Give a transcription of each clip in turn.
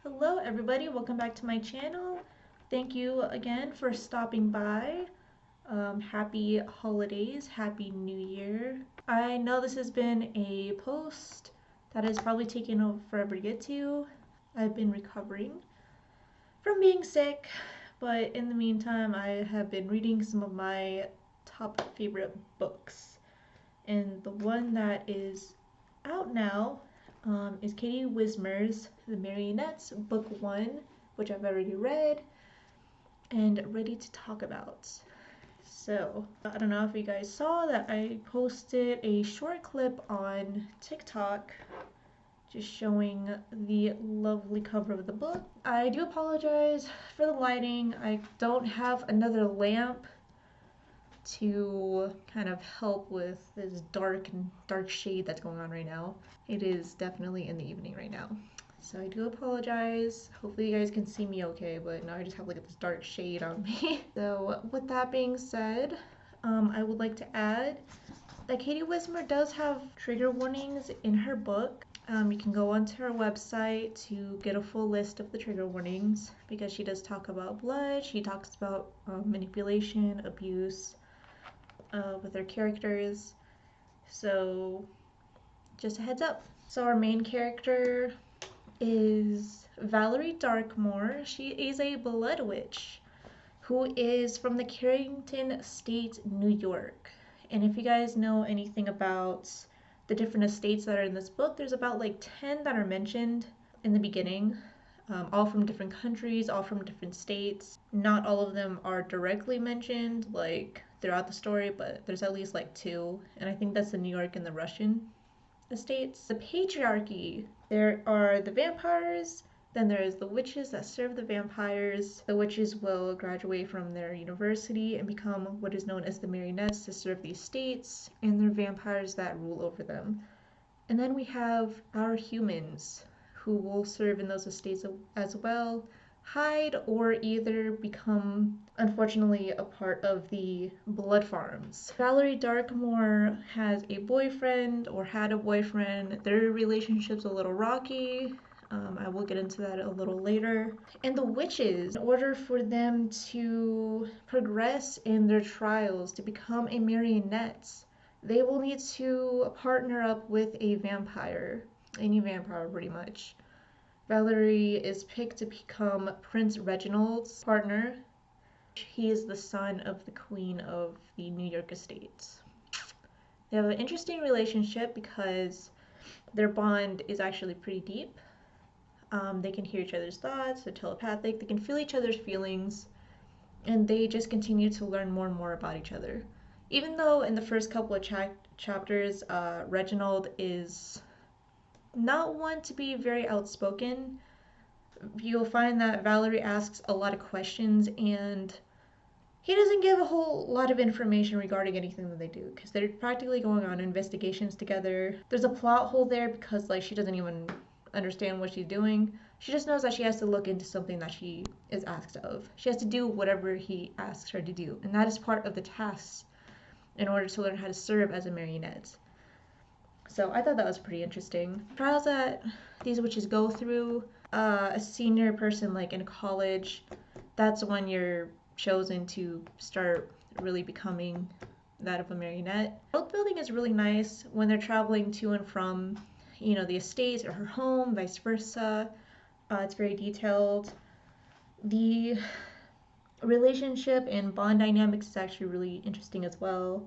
Hello everybody, welcome back to my channel. Thank you again for stopping by. Happy holidays, happy new year. I know this has been a post that has probably taken forever to get to. I've been recovering from being sick, but in the meantime I have been reading some of my top favorite books. And the one that is out now is Katie Wismer's The Marionettes, Book 1, which I've already read and ready to talk about. So, I don't know if you guys saw that I posted a short clip on TikTok just showing the lovely cover of the book. I do apologize for the lighting. I don't have another lamp to kind of help with this dark shade that's going on right now. It is definitely in the evening right now. So I do apologize. Hopefully you guys can see me okay, but now I just have like this dark shade on me. So with that being said, I would like to add that Katie Wismer does have trigger warnings in her book. You can go onto her website to get a full list of the trigger warnings because she does talk about blood, she talks about manipulation, abuse, with their characters. So just a heads up. So our main character is Valerie Darkmoor. She is a blood witch who is from the Carrington Estate, New York. And if you guys know anything about the different estates that are in this book, there's about like 10 that are mentioned in the beginning. All from different countries, all from different states. Not all of them are directly mentioned like throughout the story, but there's at least like 2, and I think that's the New York and the Russian estates. The patriarchy. There are the vampires, then there's the witches that serve the vampires. The witches will graduate from their university and become what is known as the Marionettes to serve the estates, and they're vampires that rule over them. And then we have our humans, who will serve in those estates as well, hide, or either become, unfortunately, a part of the blood farms. Valerie Darkmoor has a boyfriend, or had a boyfriend. Their relationship's a little rocky. I will get into that a little later. And the witches, in order for them to progress in their trials to become a marionette, they will need to partner up with a vampire. Any vampire, pretty much. Valerie is picked to become Prince Reginald's partner. He is the son of the Queen of the New York estates. They have an interesting relationship because their bond is actually pretty deep. They can hear each other's thoughts, they're telepathic, they can feel each other's feelings, and they just continue to learn more and more about each other. Even though in the first couple of chapters, Reginald is not one to be very outspoken, you'll find that Valerie asks a lot of questions and he doesn't give a whole lot of information regarding anything that they do because they're practically going on investigations together. There's a plot hole there because like she doesn't even understand what she's doing. She just knows that she has to look into something that she is asked of. She has to do whatever he asks her to do, and that is part of the task in order to learn how to serve as a marionette. So I thought that was pretty interesting. Trials that these witches go through, a senior person like in college, that's when you're chosen to start really becoming that of a marionette. World building is really nice when they're traveling to and from, the estates or her home, vice versa. It's very detailed. The relationship and bond dynamics is actually really interesting as well.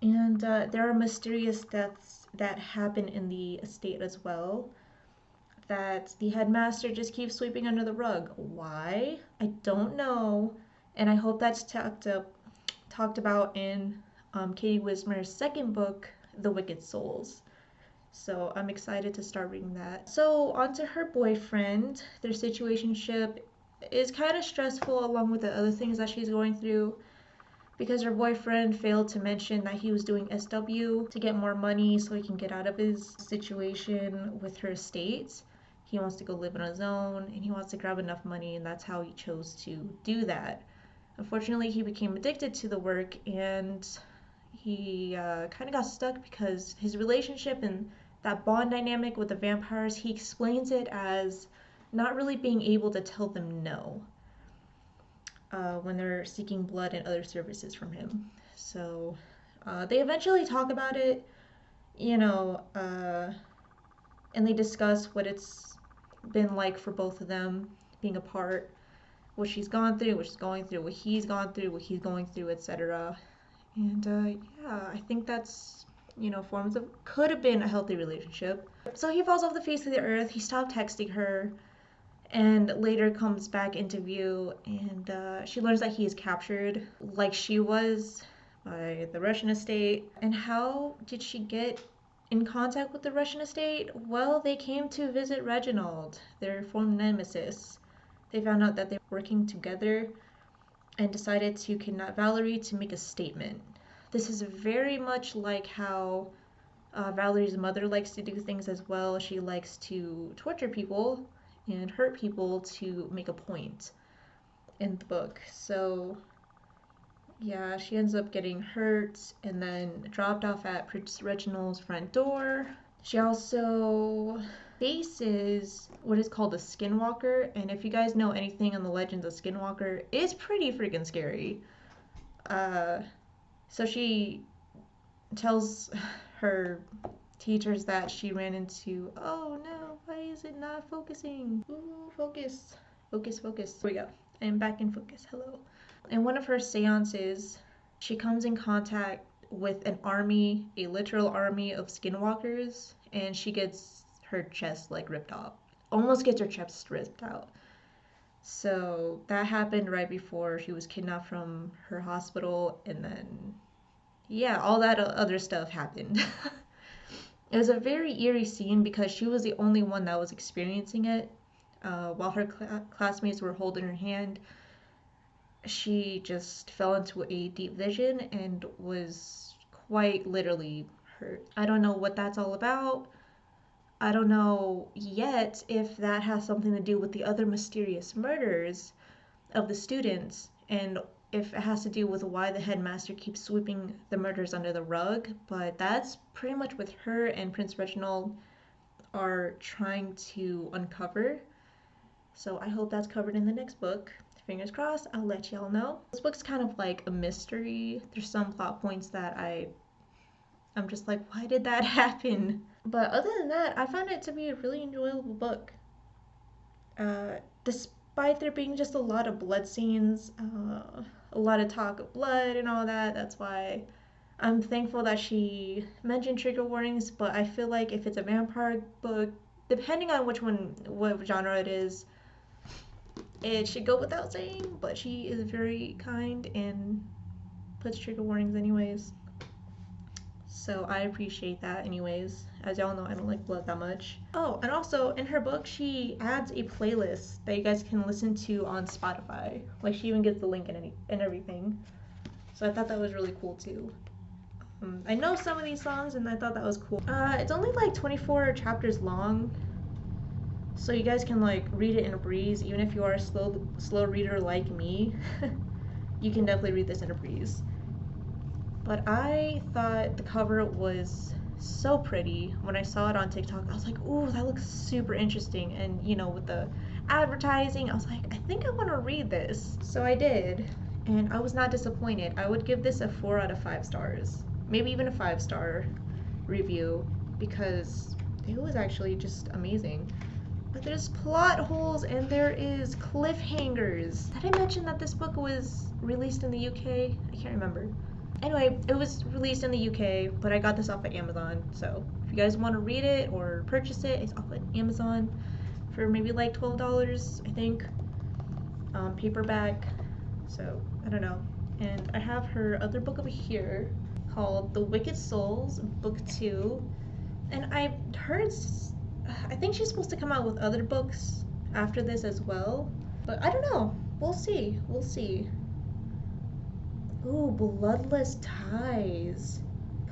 And there are mysterious deaths that happen in the estate as well that the headmaster just keeps sweeping under the rug. Why? I don't know. And I hope that's talked about in Katie Wismer's second book, The Wicked Souls. So I'm excited to start reading that. So onto her boyfriend. Their situationship is kind of stressful along with the other things that she's going through because her boyfriend failed to mention that he was doing SW to get more money so he can get out of his situation with her estate. He wants to go live on his own and he wants to grab enough money, and that's how he chose to do that. Unfortunately, he became addicted to the work and he kind of got stuck because his relationship and that bond dynamic with the vampires, he explains it as not really being able to tell them no when they're seeking blood and other services from him. So they eventually talk about it, you know, and they discuss what it's been like for both of them being apart, what she's gone through, what she's going through, what he's gone through, what he's going through, etc. And yeah, I think that's, forms of could have been a healthy relationship. So he falls off the face of the earth. He stopped texting her, and later comes back into view, and she learns that he is captured, like she was, by the Russian estate. And how did she get in contact with the Russian estate? Well, they came to visit Reginald, their former nemesis. They found out that they were working together and decided to kidnap Valerie to make a statement. This is very much like how Valerie's mother likes to do things as well. She likes to torture people and hurt people to make a point in the book. So yeah, she ends up getting hurt and then dropped off at Prince Reginald's front door. She also faces what is called a skinwalker, and if you guys know anything on the legends of skinwalker, it's pretty freaking scary. So she tells her teachers that she ran into, oh no, why is it not focusing? Ooh, focus. Focus, focus. Here we go. I'm back in focus. Hello. In one of her seances, she comes in contact with an army, a literal army of skinwalkers, and she gets her chest like ripped off. Almost gets her chest ripped out. So that happened right before she was kidnapped from her hospital, and then yeah, all that other stuff happened. It was a very eerie scene because she was the only one that was experiencing it. While her classmates were holding her hand, she just fell into a deep vision and was quite literally hurt. I don't know what that's all about. I don't know yet if that has something to do with the other mysterious murders of the students, and if it has to do with why the headmaster keeps sweeping the murders under the rug, but that's pretty much what her and Prince Reginald are trying to uncover. So I hope that's covered in the next book. Fingers crossed, I'll let y'all know. This book's kind of like a mystery. There's some plot points that I'm just like, why did that happen? But other than that, I found it to be a really enjoyable book. Despite there being just a lot of blood scenes, a lot of talk of blood and all that, that's why I'm thankful that she mentioned trigger warnings, but I feel like if it's a vampire book, depending on what genre it is, it should go without saying, but she is very kind and puts trigger warnings anyways. So I appreciate that anyways. As y'all know, I don't like blood that much. Oh, and also in her book, she adds a playlist that you guys can listen to on Spotify. Like, she even gives the link and everything. So I thought that was really cool too. I know some of these songs and I thought that was cool. It's only like 24 chapters long. So you guys can like read it in a breeze. Even if you are a slow reader like me, you can definitely read this in a breeze. But I thought the cover was so pretty. When I saw it on TikTok, I was like, ooh, that looks super interesting. And with the advertising, I was like, I think I want to read this. So I did, and I was not disappointed. I would give this a 4 out of 5 stars. Maybe even a 5-star review, because it was actually just amazing. But there's plot holes and there is cliffhangers. Did I mention that this book was released in the UK? I can't remember. Anyway, it was released in the UK, but I got this off of Amazon. So if you guys want to read it or purchase it, it's off of Amazon for maybe like $12, I think. Paperback. So I don't know. And I have her other book over here called The Wicked Souls, Book 2. And I heard, I think she's supposed to come out with other books after this as well. But I don't know. We'll see. We'll see. Ooh, Bloodless Ties.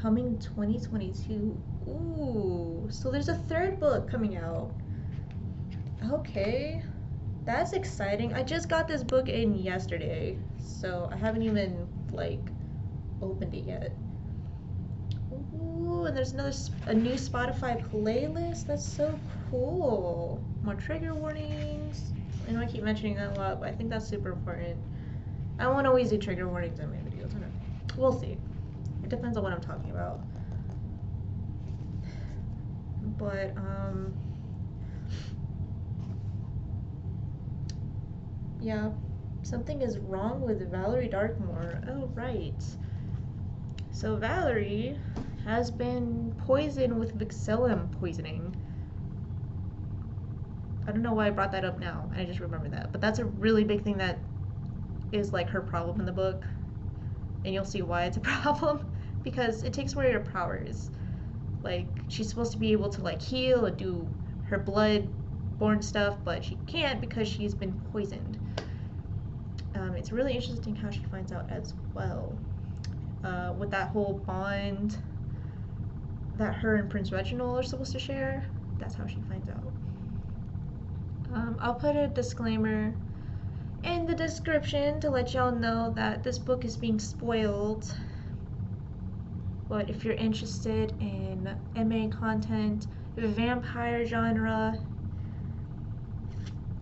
Coming 2022. Ooh. So there's a third book coming out. Okay. That's exciting. I just got this book in yesterday. So I haven't even, opened it yet. Ooh, and there's a new Spotify playlist. That's so cool. More trigger warnings. I know I keep mentioning that a lot, but I think that's super important. I won't always do trigger warnings in my videos. I don't know. We'll see. It depends on what I'm talking about. But yeah, something is wrong with Valerie Darkmoor. Oh right. So Valerie has been poisoned with Vixellum poisoning. I don't know why I brought that up now. I just remember that. But that's a really big thing that is like her problem in the book. And you'll see why it's a problem. Because it takes away her powers. Like, she's supposed to be able to like heal and do her blood-borne stuff, but she can't because she's been poisoned. It's really interesting how she finds out as well. With that whole bond that her and Prince Reginald are supposed to share, that's how she finds out. I'll put a disclaimer in the description to let y'all know that this book is being spoiled. But if you're interested in MA content, vampire genre,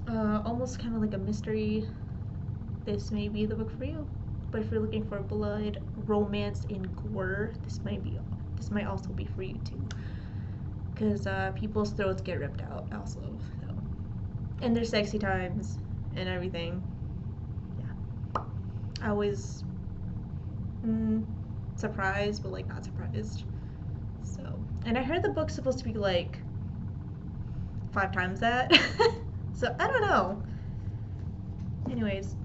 almost kind of like a mystery, this may be the book for you. But if you're looking for blood, romance, and gore, this might also be for you too. Because people's throats get ripped out also. So. And there's sexy times and everything. Yeah. I was surprised, but like not surprised. So, and I heard the book's supposed to be like 5 times that. So I don't know. Anyways,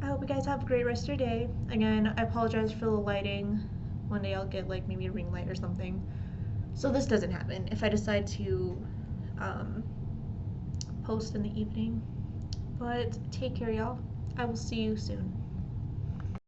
I hope you guys have a great rest of your day. Again, I apologize for the lighting. One day I'll get like maybe a ring light or something. So this doesn't happen if I decide to post in the evening. But take care, y'all. I will see you soon.